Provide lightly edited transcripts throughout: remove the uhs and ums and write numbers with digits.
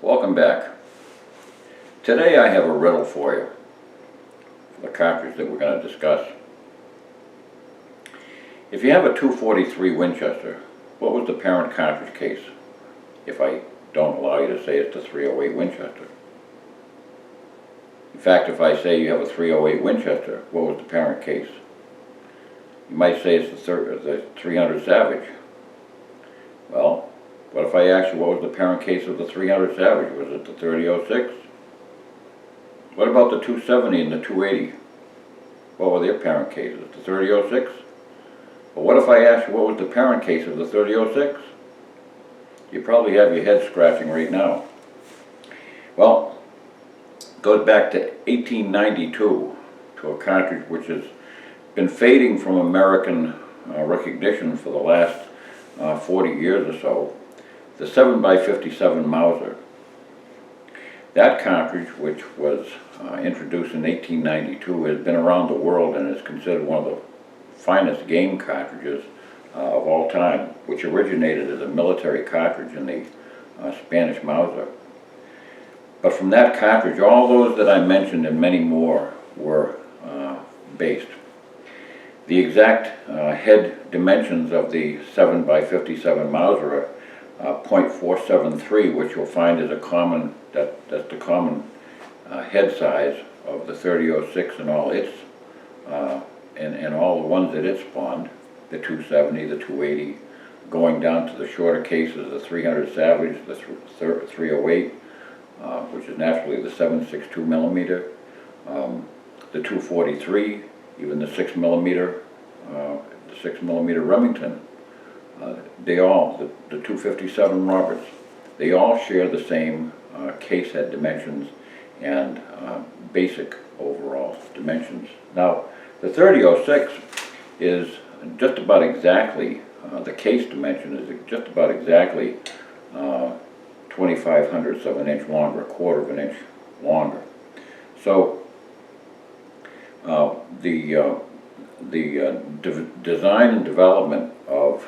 Welcome back. Today I have a riddle for you, for the cartridge that we're going to discuss. If you have a 243 Winchester, what was the parent cartridge case? If I don't allow you to say it's the 308 Winchester. In fact, if I say you have a 308 Winchester, what was the parent case? You might say it's the 300 Savage. Well, what if I ask you what was the parent case of the 300 Savage? Was it the 3006? What about the 270 and the 280? What were their parent cases? The 3006? But what if I ask you what was the parent case of the 3006? You probably have your head scratching right now. Well, it goes back to 1892 to a cartridge which has been fading from American recognition for the last 40 years or so. The 7x57 Mauser. That cartridge, which was introduced in 1892, has been around the world and is considered one of the finest game cartridges of all time, which originated as a military cartridge in the Spanish Mauser. But from that cartridge, all those that I mentioned and many more were based. The exact head dimensions of the 7x57 Mauser are .473, which you'll find is a common, that's the common head size of the 3006 and all its, and all the ones that it spawned, the 270, the 280, going down to the shorter cases, the 300 Savage, the 308, which is naturally the 7.62mm, the 243, even the 6mm, the 6mm Remington. They all, the 257 Roberts, they all share the same case head dimensions and basic overall dimensions. Now, the 3006 is just about exactly, the case dimension is just about exactly 0.25 of an inch longer, 1/4 of an inch longer. So the design and development of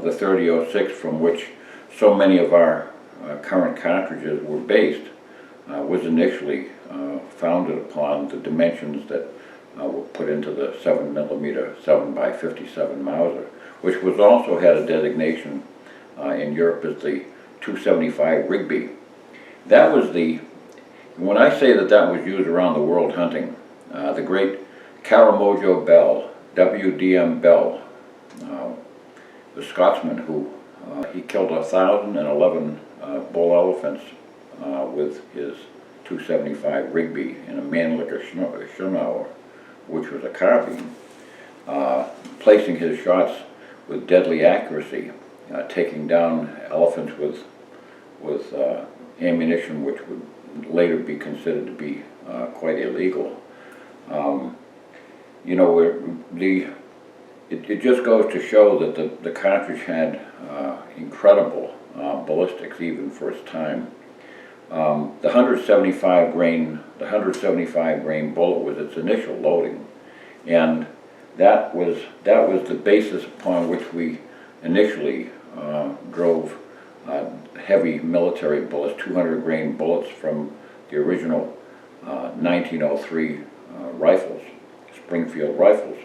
the 3006, from which so many of our current cartridges were based, was initially founded upon the dimensions that were put into the 7mm 7x57 Mauser, which was also had a designation in Europe as the 275 Rigby. That was when I say that was used around the world hunting, the great Caramojo Bell, W.D.M. Bell, the Scotsman who he killed 1,011 bull elephants with his 275 Rigby in a Mannlicher Schönauer, which was a carbine, placing his shots with deadly accuracy, taking down elephants with ammunition which would later be considered to be quite illegal. You know, it just goes to show that the cartridge had incredible ballistics even for its time. The 175 grain bullet was its initial loading, and that was the basis upon which we initially drove heavy military bullets, 200 grain bullets from the original 1903 rifles, Springfield rifles.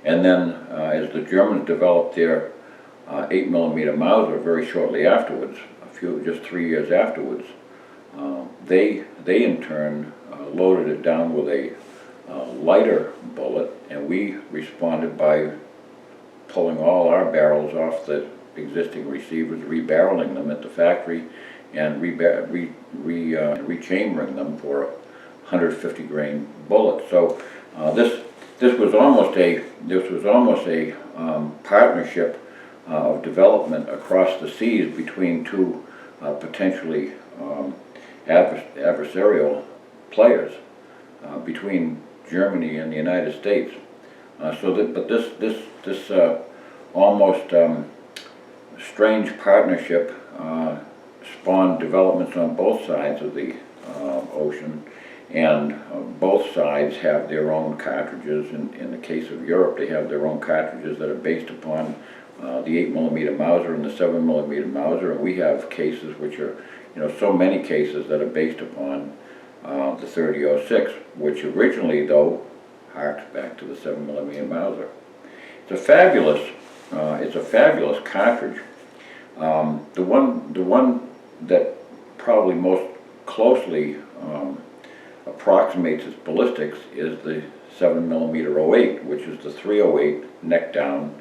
And then as the Germans developed their 8mm Mauser very shortly afterwards, just 3 years afterwards, they in turn loaded it down with a lighter bullet, and we responded by pulling all our barrels off the existing receivers, rebarreling them at the factory, and rechambering them for 150 grain bullets. So this was almost a partnership of development across the seas between two potentially adversarial players, between Germany and the United States. But this almost strange partnership spawned developments on both sides of the ocean, and both sides have their own cartridges. In the case of Europe, they have their own cartridges that are based upon the 8mm Mauser and the 7mm Mauser, and we have cases which are, so many cases that are based upon the 30-06, which originally, though, harks back to the 7mm Mauser. It's a fabulous cartridge. The one that probably most closely approximates its ballistics is the 7mm 08, which is the 308 neck down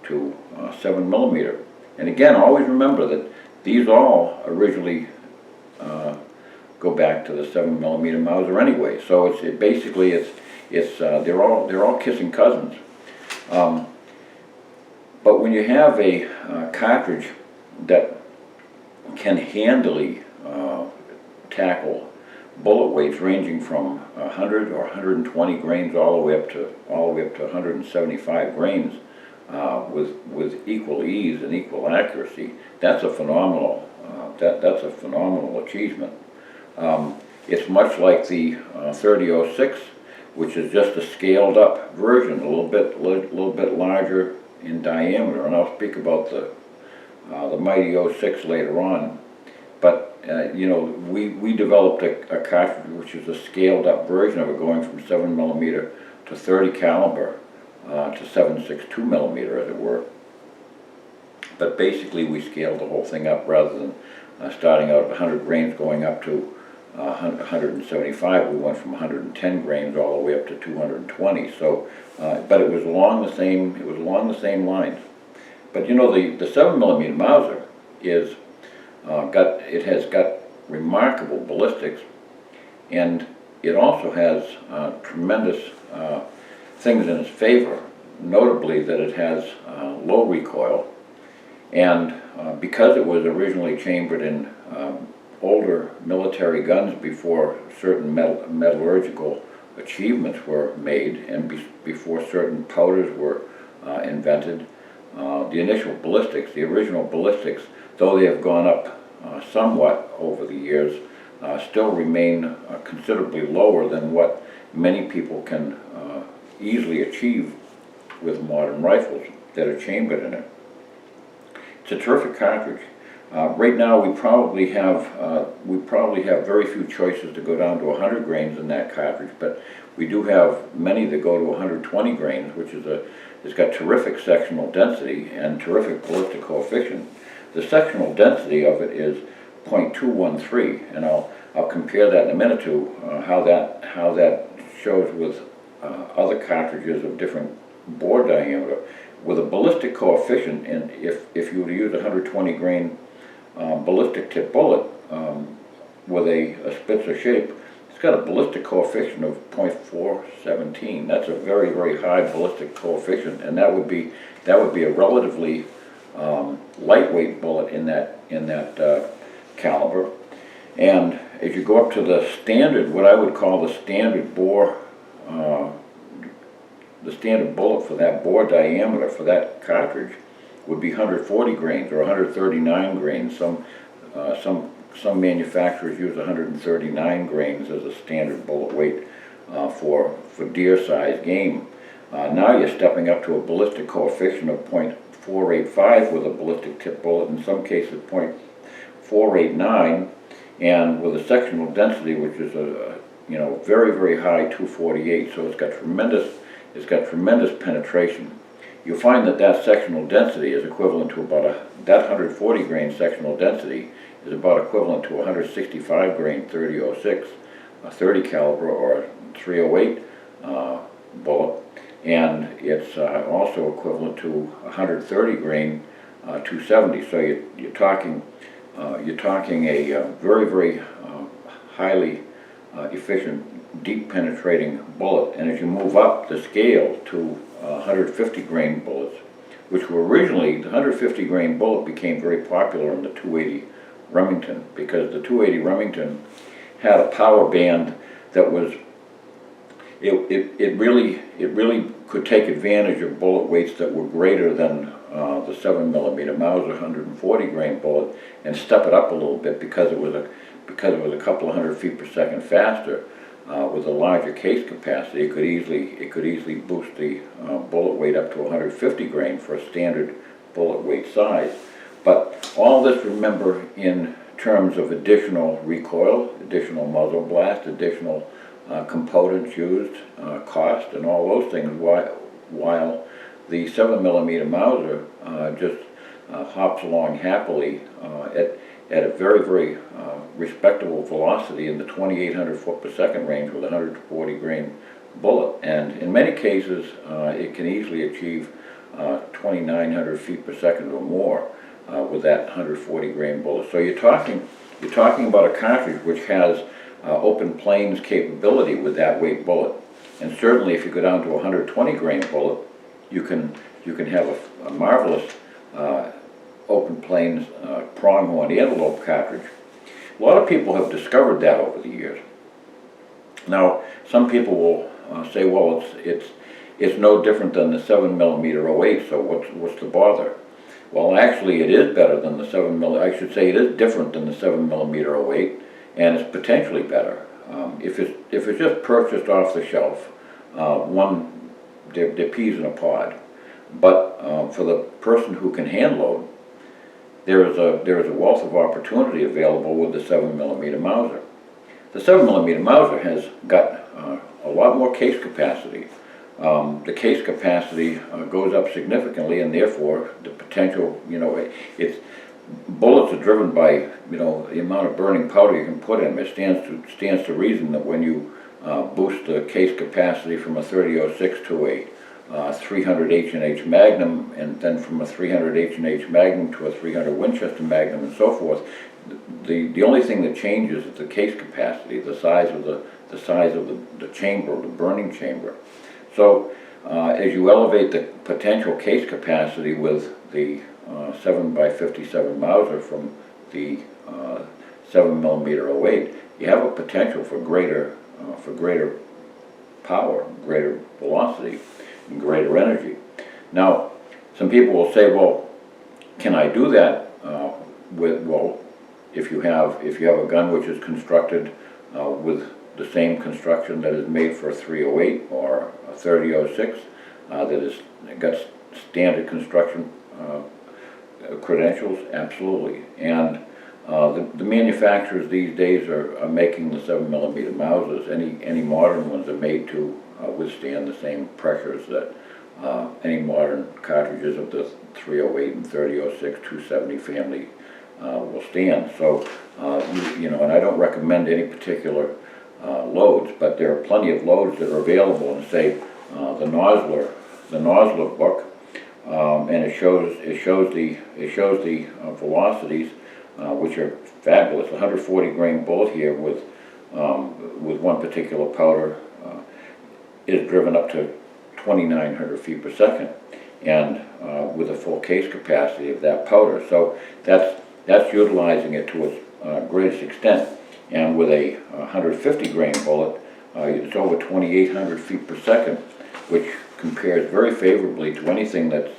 to 7mm. And again, always remember that these all originally go back to the 7mm Mauser anyway. So they're all kissing cousins. But when you have a cartridge that can handily tackle bullet weights ranging from 100 or 120 grains all the way up to 175 grains with equal ease and equal accuracy, that's a phenomenal achievement. It's much like the 30-06, which is just a scaled up version, a little bit larger in diameter, and I'll speak about the mighty 06 later on. But we developed a cartridge which is a scaled up version of it, going from 7mm to 30 caliber to 7.62mm, as it were. But basically we scaled the whole thing up rather than starting out at 100 grains going up to 175. We went from 110 grains all the way up to 220. So, but it was along the same lines. But the 7mm Mauser has got remarkable ballistics, and it also has tremendous things in its favor, notably that it has low recoil, and because it was originally chambered in older military guns before certain metallurgical achievements were made and before certain powders were invented, the original ballistics, though they have gone up somewhat over the years, still remain considerably lower than what many people can easily achieve with modern rifles that are chambered in it. It's a terrific cartridge. Right now we probably have very few choices to go down to 100 grains in that cartridge, but we do have many that go to 120 grains, which is it's got terrific sectional density and terrific ballistic coefficient. The sectional density of it is 0.213, and I'll compare that in a minute to how that shows with other cartridges of different bore diameter. With a ballistic coefficient, and if you were to use a 120 grain ballistic tip bullet with a Spitzer shape, it's got a ballistic coefficient of 0.417. That's a very, very high ballistic coefficient, and that would be a relatively lightweight bullet in that caliber. And as you go up to the standard, what I would call the standard bore, the standard bullet for that bore diameter for that cartridge would be 140 grains or 139 grains. Some manufacturers use 139 grains as a standard bullet weight for deer-sized game. Now you're stepping up to a ballistic coefficient of 0.485 with a ballistic tip bullet, in some cases 0.489, and with a sectional density which is a very, very high 248. So it's got tremendous penetration. You'll find that sectional density is equivalent to that 140 grain sectional density is about equivalent to 165 grain 30-06, a 30 caliber or 308 bullet, and it's also equivalent to 130 grain 270. So you're talking a very, very highly efficient, deep penetrating bullet. And as you move up the scale to 150 grain bullets, which were originally, the 150 grain bullet became very popular in the 280 Remington, because the 280 Remington had a power band that was, it really could take advantage of bullet weights that were greater than the 7mm Mauser 140 grain bullet, and step it up a little bit because it was a couple of hundred feet per second faster. With a larger case capacity, it could easily boost the bullet weight up to 150 grain for a standard bullet weight size. But all this, remember, in terms of additional recoil, additional muzzle blast, additional components used, cost, and all those things, while the 7mm Mauser just hops along happily at a very, very respectable velocity in the 2,800 foot per second range with a 140 grain bullet. And in many cases, it can easily achieve 2,900 feet per second or more with that 140 grain bullet. So you're talking about a cartridge which has open planes capability with that weight bullet. And certainly if you go down to a 120 grain bullet, you can have a marvelous open planes pronghorn antelope cartridge. A lot of people have discovered that over the years. Now, some people will say, well, it's no different than the 7mm 08, so what's the bother? Well, actually, it is better than the 7mm. I should say it is different than the 7mm 08, and it's potentially better. If it's just purchased off the shelf, they're peas in a pod. But for the person who can hand load, there is a wealth of opportunity available with the 7mm Mauser. The 7mm Mauser has got a lot more case capacity. The case capacity goes up significantly, and therefore the potential, bullets are driven by, the amount of burning powder you can put in them. It stands to reason that when you boost the case capacity from a 30-06 to a 300 H&H Magnum, and then from a 300 H&H Magnum to a 300 Winchester Magnum, and so forth, the only thing that changes is the case capacity, the size of the chamber, the burning chamber. So as you elevate the potential case capacity with the 7x57 Mauser from the 7mm 08, you have a potential for greater power, greater velocity, and greater energy. Now, some people will say, well, can I do that if you have a gun which is constructed with the same construction that is made for a 308 or a 30-06, that is got standard construction credentials? Absolutely. And the manufacturers these days are making the 7mm Mausers. Any modern ones are made to withstand the same pressures that any modern cartridges of the 308 and 30-06 270 family will stand. So and I don't recommend any particular loads, but there are plenty of loads that are available in, say, the Nozzler book, and it shows the velocities, which are fabulous. 140 grain bullet here with one particular powder is driven up to 2,900 feet per second, and with a full case capacity of that powder. So that's utilizing it to its greatest extent. And with a 150 grain bullet, it's over 2,800 feet per second, which compares very favorably to anything that's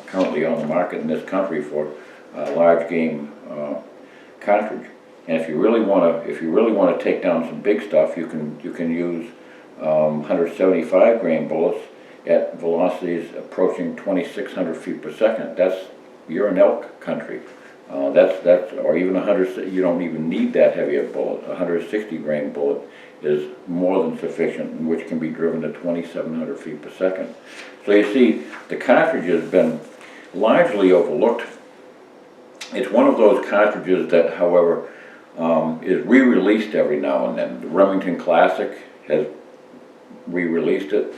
currently on the market in this country for large game cartridge. And if you really want to take down some big stuff, you can use 175 grain bullets at velocities approaching 2,600 feet per second. You're in elk country. Or even 100. You don't even need that heavy a bullet. A 160 grain bullet is more than sufficient, which can be driven to 2,700 feet per second. So you see, the cartridge has been largely overlooked. It's one of those cartridges that, however, is re-released every now and then. The Remington Classic has re-released it.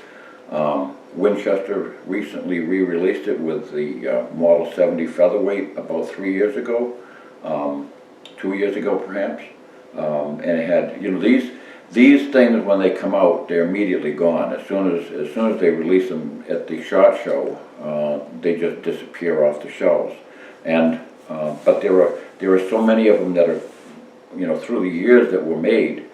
Winchester recently re-released it with the Model 70 Featherweight about 3 years ago, 2 years ago perhaps, and it had, these things, when they come out, they're immediately gone. As soon as they release them at the SHOT Show, they just disappear off the shelves. And but there are so many of them that are, through the years that were made.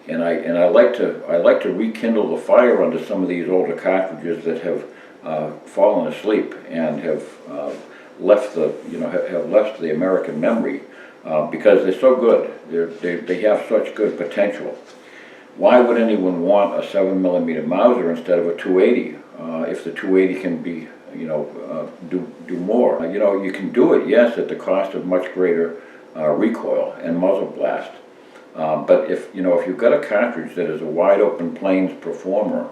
And I like to rekindle the fire under some of these older cartridges that have fallen asleep and have left the American memory because they're so good. They have such good potential. Why would anyone want a 7mm Mauser instead of a 280 if the 280 can be do more. You can do it, yes, at the cost of much greater recoil and muzzle blast. But if you've got a cartridge that is a wide open plains performer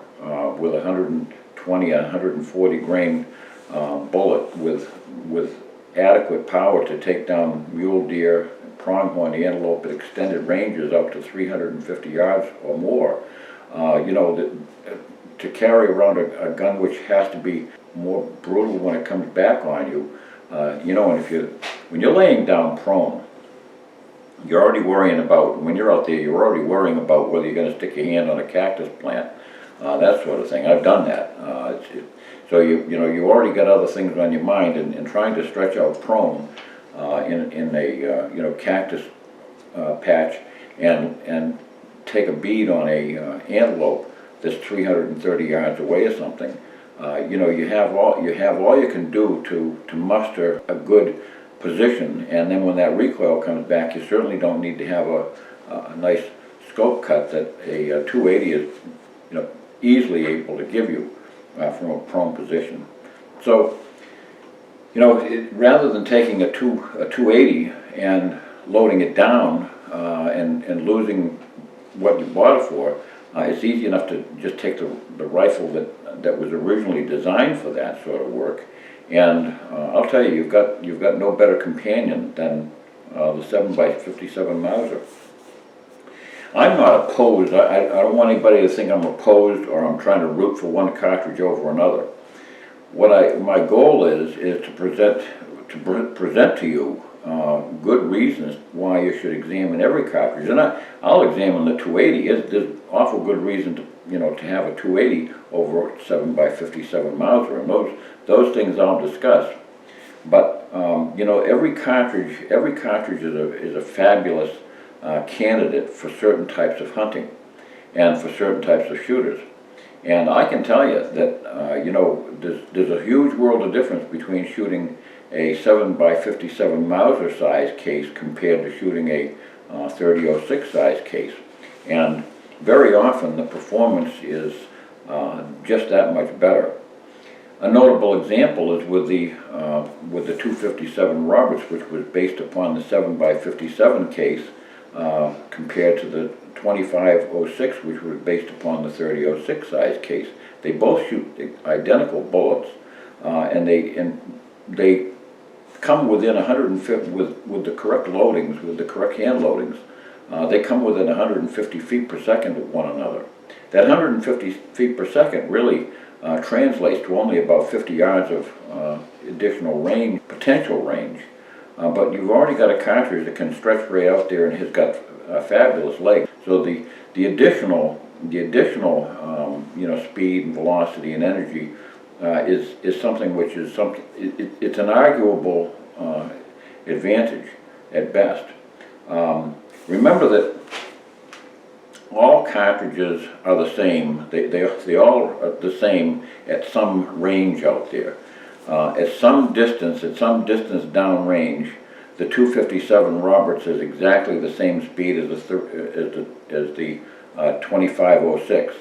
with 120 and 140 grain bullet with adequate power to take down mule deer, pronghorn antelope at extended ranges up to 350 yards or more, to carry around a gun which has to be more brutal when it comes back on you, and when you're laying down prone, you're already worrying about, when you're out there, you're already worrying about whether you're going to stick your hand on a cactus plant, that sort of thing. I've done that. So you already got other things on your mind, and trying to stretch out prone in a cactus patch and take a bead on a antelope that's 330 yards away or something. You have all you can do to muster a good position, and then when that recoil comes back, you certainly don't need to have a nice scope cut that a 280 is easily able to give you from a prone position. So rather than taking a 280 and loading it down and losing what you bought it for, it's easy enough to just take the rifle that was originally designed for that sort of work, and I'll tell you, you've got no better companion than the 7x57 Mauser. I'm not opposed. I don't want anybody to think I'm opposed or I'm trying to root for one cartridge over another. My goal is to present to you good reasons why you should examine every cartridge, and I'll examine the 280. There's awful good reason to to have a 280 over 7x57 Mauser, and those things I'll discuss. But every cartridge is a fabulous candidate for certain types of hunting and for certain types of shooters. And I can tell you that there's a huge world of difference between shooting a 7x57 Mauser size case compared to shooting a 30-06 size case, and very often the performance is just that much better. A notable example is with the 257 Roberts, which was based upon the 7x57 case compared to the 2506, which was based upon the 30-06 size case. They both shoot identical bullets, and they come within 150 with the correct loadings, with the correct hand loadings. They come within 150 feet per second of one another. That 150 feet per second really translates to only about 50 yards of additional range, potential range. But you've already got a cartridge that can stretch right out there and has got fabulous legs. So the additional speed and velocity and energy is something which is it's an arguable advantage at best. Remember that all cartridges are the same. They all are the same at some range out there. At some distance downrange, the 257 Roberts is exactly the same speed as the 2506.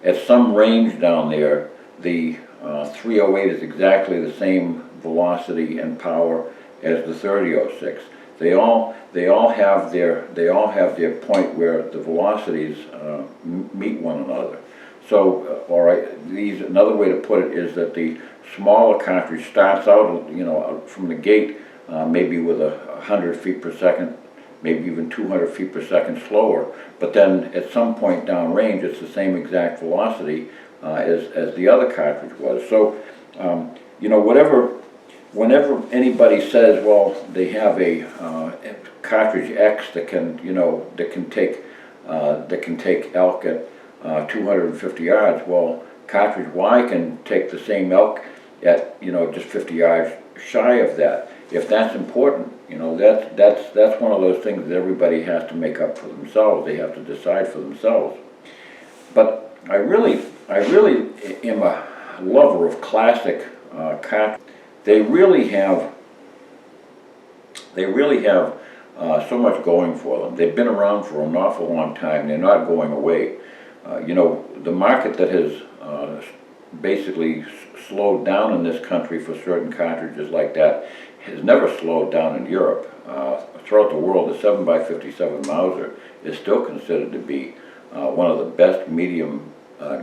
At some range down there, the 308 is exactly the same velocity and power as the 3006. They all have their point where the velocities meet one another. So, all right, another way to put it is that the smaller cartridge starts out, from the gate, maybe with 100 feet per second, maybe even 200 feet per second slower, but then at some point downrange, it's the same exact velocity as the other cartridge was. So, whenever anybody says, well, they have a cartridge X that can take elk at 250 yards, well, cartridge Y can take the same elk at just 50 yards shy of that. If that's important, that's one of those things that everybody has to make up for themselves. They have to decide for themselves. But I really am a lover of classic cartridges. They really have so much going for them. They've been around for an awful long time. They're not going away. The market that has basically slowed down in this country for certain cartridges like that has never slowed down in Europe. Throughout the world, the 7x57 Mauser is still considered to be one of the best medium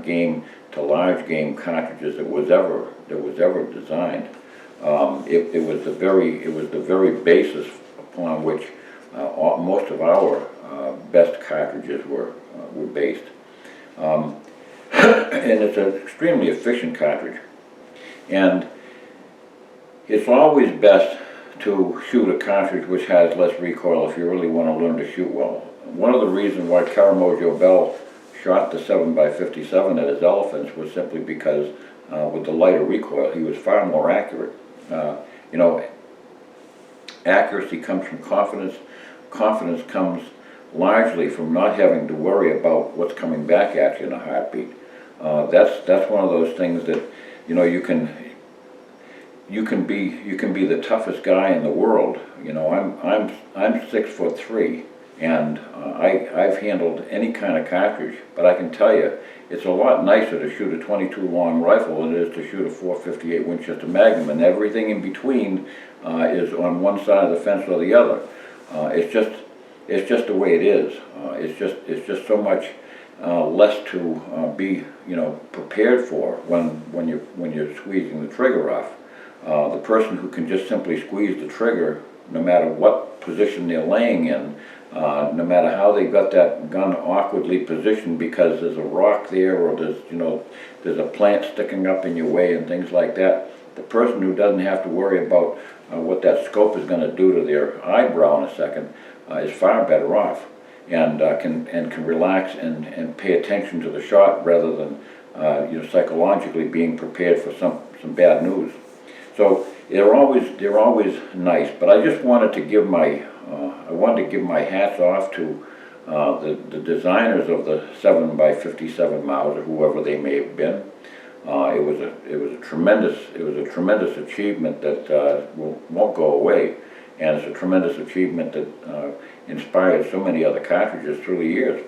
game to large game cartridges that was ever designed. It was the very basis upon which most of our best cartridges were based. And it's an extremely efficient cartridge. And it's always best to shoot a cartridge which has less recoil if you really want to learn to shoot well. One of the reasons why Caramojo Bell shot the 7x57 at his elephants was simply because with the lighter recoil, he was far more accurate. You know, accuracy comes from confidence. Confidence comes largely from not having to worry about what's coming back at you in a heartbeat. That's one of those things that, you know, you can be the toughest guy in the world. You know, I'm 6'3", and I've handled any kind of cartridge, but I can tell you, it's a lot nicer to shoot a .22 long rifle than it is to shoot a .458 Winchester Magnum, and everything in between is on one side of the fence or the other. It's just the way it is. It's just so much less to be, you know, prepared for when you're squeezing the trigger off. The person who can just simply squeeze the trigger, no matter what position they're laying in, no matter how they got that gun awkwardly positioned because there's a rock there or there's a plant sticking up in your way and things like that. The person who doesn't have to worry about what that scope is going to do to their eyebrow in a second is far better off, and can relax and pay attention to the shot rather than psychologically being prepared for some bad news. So they're always nice, but I just wanted to give my hats off to the designers of the 7x57 Mauser, whoever they may have been. It was a tremendous achievement that won't go away, and it's a tremendous achievement that inspired so many other cartridges through the years.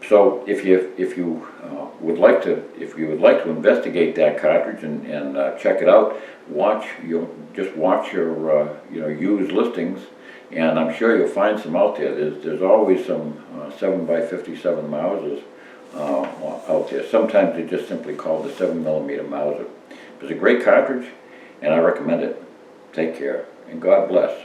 So if you would like to investigate that cartridge and check it out, watch your used listings, and I'm sure you'll find some out there. There's always some 7x57 Mausers out there. Sometimes they're just simply called the 7mm Mauser. It's a great cartridge, and I recommend it. Take care, and God bless.